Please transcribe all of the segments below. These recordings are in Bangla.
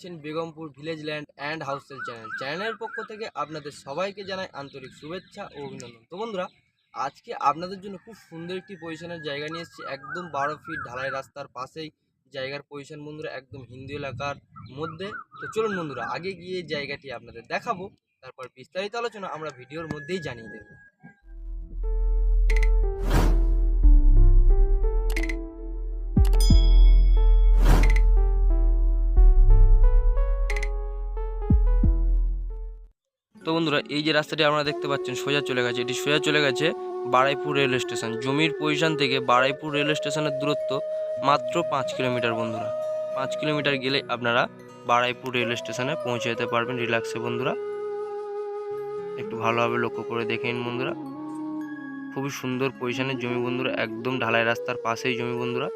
দেখছেন বেগমপুর ভিলেজ ল্যান্ড অ্যান্ড হাউসেল চ্যানেলের পক্ষ থেকে আপনাদের সবাইকে জানাই আন্তরিক শুভেচ্ছা ও অভিনন্দন। তো বন্ধুরা, আজকে আপনাদের জন্য খুব সুন্দর একটি পজিশনের জায়গা নিয়ে এসেছি। একদম 12 ফিট ঢালাই রাস্তার পাশেই জায়গার পজিশন বন্ধুরা, একদম হিন্দু এলাকার মধ্যে। তো চলুন বন্ধুরা, আগে গিয়ে জায়গাটি আপনাদের দেখাবো, তারপর বিস্তারিত আলোচনা আমরা ভিডিওর মধ্যেই জানিয়ে দেবো। তো বন্ধুরা, এই যে রাস্তাটি আপনারা দেখতে পাচ্ছেন সোজা চলে গেছে, এটি সোজা চলে গেছে বারুইপুর রেল স্টেশন। জমির পজিশন থেকে বারুইপুর রেল স্টেশনের দূরত্ব মাত্র 5 কিলোমিটার বন্ধুরা। 5 কিলোমিটার গেলে আপনারা বারুইপুর রেল স্টেশনে পৌঁছে যেতে পারবেন রিল্যাক্সে বন্ধুরা। একটু ভালোভাবে লক্ষ্য করে দেখে নিন বন্ধুরা। খুবই সুন্দর পজিশনের জমি বন্ধুরা, একদম ঢালাই রাস্তার পাশেই জমি বন্ধুরা।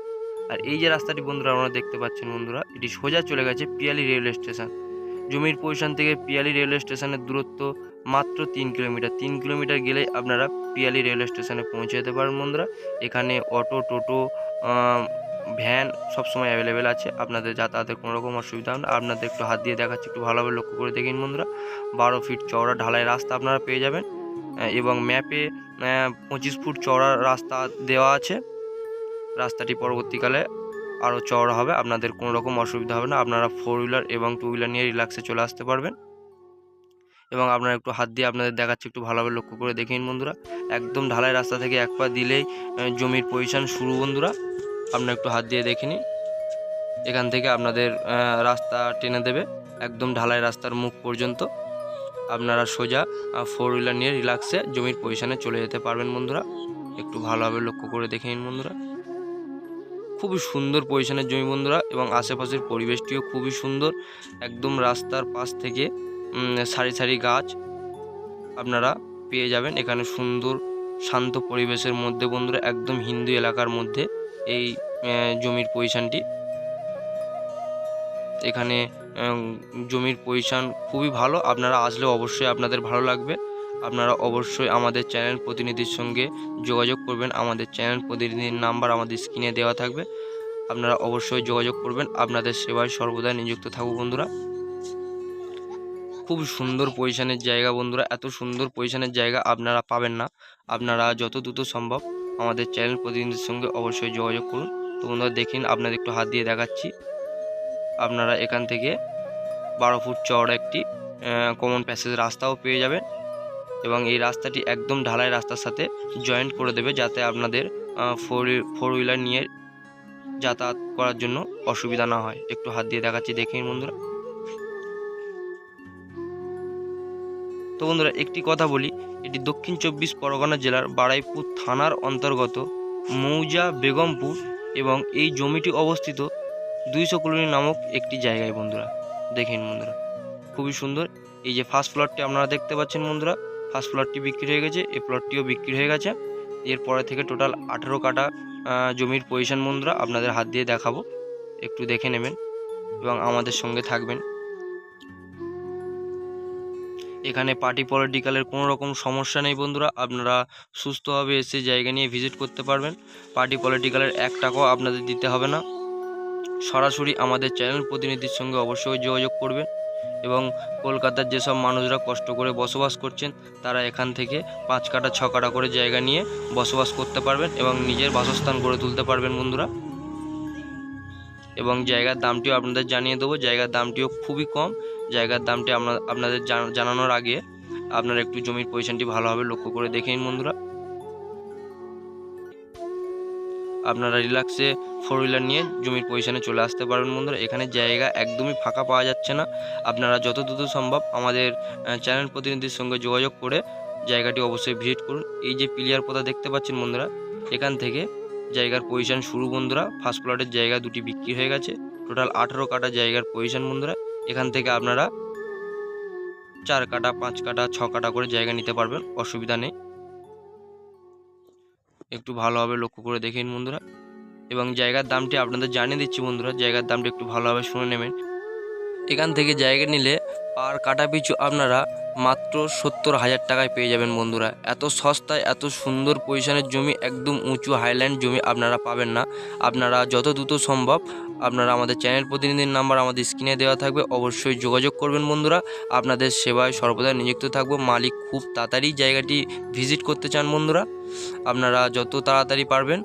আর এই যে রাস্তাটি বন্ধুরা আপনারা দেখতে পাচ্ছেন বন্ধুরা, এটি সোজা চলে গেছে পিয়ালি রেল স্টেশন। জমির পজিশন থেকে পিয়ালি রেলওয়ে স্টেশনের দূরত্ব মাত্র 3 কিলোমিটার। 3 কিলোমিটার গেলে আপনারা পিয়ালি রেলওয়ে স্টেশনে পৌঁছে যেতে পারেন বন্ধুরা। এখানে অটো, টোটো, ভ্যান সবসময় অ্যাভেলেবেল আছে, আপনাদের যাতায়াতের কোনো রকম অসুবিধা হবে না। আপনাদের একটু হাত দিয়ে দেখাচ্ছি, একটু ভালোভাবে লক্ষ্য করে দেখুন বন্ধুরা। 12 ফিট চওড়া ঢালাই রাস্তা আপনারা পেয়ে যাবেন এবং ম্যাপে 25 ফুট চওড়া রাস্তা দেওয়া আছে। রাস্তাটি পরবর্তীকালে আরও চওড়া হবে, আপনাদের কোনো রকম অসুবিধা হবে না। আপনারা 4 হুইলার এবং 2 হুইলার নিয়ে রিল্যাক্সে চলে আসতে পারবেন। এবং আপনারা একটু হাত দিয়ে আপনাদের দেখাচ্ছি, একটু ভালোভাবে লক্ষ্য করে দেখে নিন বন্ধুরা। একদম ঢালাই রাস্তা থেকে এক পা দিলেই জমির পজিশন শুরু বন্ধুরা। আপনারা একটু হাত দিয়ে দেখে নিন। এখান থেকে আপনাদের রাস্তা টেনে দেবে একদম ঢালাই রাস্তার মুখ পর্যন্ত। আপনারা সোজা 4 হুইলার নিয়ে রিল্যাক্সে জমির পজিশনে চলে যেতে পারবেন বন্ধুরা। একটু ভালোভাবে লক্ষ্য করে দেখে নিন বন্ধুরা। খুবই সুন্দর পজিশনের জমি বন্ধুরা, এবং আশেপাশের পরিবেশটিও খুবই সুন্দর। একদম রাস্তার পাশ থেকে সারি সারি গাছ আপনারা পেয়ে যাবেন এখানে। সুন্দর শান্ত পরিবেশের মধ্যে বন্ধুরা, একদম হিন্দু এলাকার মধ্যে এই জমির পজিশনটি। এখানে জমির পজিশন খুবই ভালো, আপনারা আসলে অবশ্যই আপনাদের ভালো লাগবে। আপনারা অবশ্যই আমাদের চ্যানেল প্রতিনিধির সঙ্গে যোগাযোগ করবেন। আমাদের চ্যানেল প্রতিনিধির নাম্বার আমাদের স্ক্রিনে দেওয়া থাকবে, আপনারা অবশ্যই যোগাযোগ করবেন। আপনাদের সেবায় সর্বদা নিযুক্ত থাকুক বন্ধুরা। খুব সুন্দর পজিশনের জায়গা বন্ধুরা, এত সুন্দর পজিশনের জায়গা আপনারা পাবেন না। আপনারা যত দ্রুত সম্ভব আমাদের চ্যানেল প্রতিনিধির সঙ্গে অবশ্যই যোগাযোগ করুন। তো বন্ধুরা দেখুন, আপনাদের একটু হাত দিয়ে দেখাচ্ছি। আপনারা এখান থেকে 12 ফুট চওড়া একটি কমন প্যাসেজ রাস্তাও পেয়ে যাবেন, এবং এই রাস্তাটি একদম ঢালাই রাস্তার সাথে জয়েন্ট করে দেবে, যাতে আপনাদের 4 হুইলার নিয়ে যাতায়াত করার জন্য অসুবিধা না হয়। একটু হাত দিয়ে দেখাচ্ছি, দেখেন বন্ধুরা। তো বন্ধুরা, একটি কথা বলি, এটি দক্ষিণ 24 পরগনা জেলার বারুইপুর থানার অন্তর্গত মৌজা বেগমপুর, এবং এই জমিটি অবস্থিত 200 কলোনি নামক একটি জায়গায় বন্ধুরা। দেখেন বন্ধুরা, খুবই সুন্দর। এই যে ফার্স্ট প্লটটি আপনারা দেখতে পাচ্ছেন বন্ধুরা, ফার্স্ট প্লটটি বিক্রি হয়ে গেছে, এই প্লটটিও বিক্রি হয়ে গেছে। এরপরে থেকে টোটাল 18 কাটা জমির পজিশন বন্ধুরা আপনাদের হাত দিয়ে দেখাবো, একটু দেখে নেবেন এবং আমাদের সঙ্গে থাকবেন। এখানে পার্টি পলিটিক্যালের কোনো রকম সমস্যা নেই বন্ধুরা, আপনারা সুস্থভাবে এসে জায়গা নিয়ে ভিজিট করতে পারবেন। পার্টি পলিটিক্যালের 1 টাকাও আপনাদের দিতে হবে না। সরাসরি আমাদের চ্যানেল প্রতিনিধির সঙ্গে অবশ্যই যোগাযোগ করবেন। এবং কলকাতার যেসব মানুষরা কষ্ট করে বসবাস করছেন, তারা এখান থেকে 5 কাটা 6 কাটা করে জায়গা নিয়ে বসবাস করতে পারবেন এবং নিজের বাসস্থান গড়ে তুলতে পারবেন বন্ধুরা। এবং জায়গার দামটিও আপনাদের জানিয়ে দেবো, জায়গার দামটিও খুবই কম। জায়গার দামটি আপনাদের জানানোর আগে আপনারা একটু জমির পজিশনটি ভালোভাবে লক্ষ্য করে দেখে নিন বন্ধুরা। আপনারা রিল্যাক্সে 4 হুইলার নিয়ে জমির পজিশনে চলে আসতে পারবেন বন্ধুরা। এখানে জায়গা একদমই ফাঁকা পাওয়া যাচ্ছে না। আপনারা যত দ্রুত সম্ভব আমাদের চ্যানেল প্রতিনিধির সঙ্গে যোগাযোগ করে জায়গাটি অবশ্যই ভিজিট করুন। এই যে পিলিয়ার পথা দেখতে পাচ্ছেন বন্ধুরা, এখান থেকে জায়গার পজিশন শুরু বন্ধুরা। ফার্স্ট প্লটের জায়গা 2টি বিক্রি হয়ে গেছে। টোটাল 18 কাটা জায়গার পজিশন বন্ধুরা। এখান থেকে আপনারা 4 কাটা 5 কাটা 6 কাটা করে জায়গা নিতে পারবেন, অসুবিধা নেই। একটু ভালোভাবে লক্ষ্য করে দেখেন বন্ধুরা। এবং জায়গার দামটি আপনাদের জানিয়ে দিচ্ছি বন্ধুরা, জায়গার দামটি একটু ভালোভাবে শুনে নেবেন। এখান থেকে জায়গা নিলে আর কাটা পিছু আপনারা মাত্র 70,000 টাকায় পেয়ে যাবেন বন্ধুরা। এত সস্তায় এত সুন্দর পজিশনের জমি, একদম উঁচু হাইল্যান্ড জমি আপনারা পাবেন না। আপনারা যত দ্রুত সম্ভব আপনারা আমাদের চ্যানেল প্রতিনিধির নাম্বার আমাদের স্ক্রিনে দেওয়া থাকবে, অবশ্যই যোগাযোগ করবেন বন্ধুরা। আপনাদের সেবায় সর্বদা নিযুক্ত থাকবো। মালিক খুব তাড়াতাড়ি জায়গাটি ভিজিট করতে চান বন্ধুরা। আপনারা যত তাড়াতাড়ি পারবেন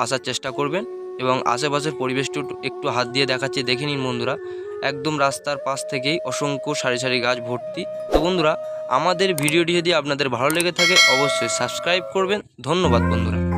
আসার চেষ্টা করবেন এবং আশেপাশের পরিবেশটা একটু হাত দিয়ে দেখাচ্ছি, দেখে নিন বন্ধুরা। একদম রাস্তার পাশ থেকেই অসংখ্য সারি সারি গাছ ভর্তি। তো বন্ধুরা, আমাদের ভিডিওটি যদি আপনাদের ভালো লেগে থাকে অবশ্যই সাবস্ক্রাইব করবেন। ধন্যবাদ বন্ধুরা।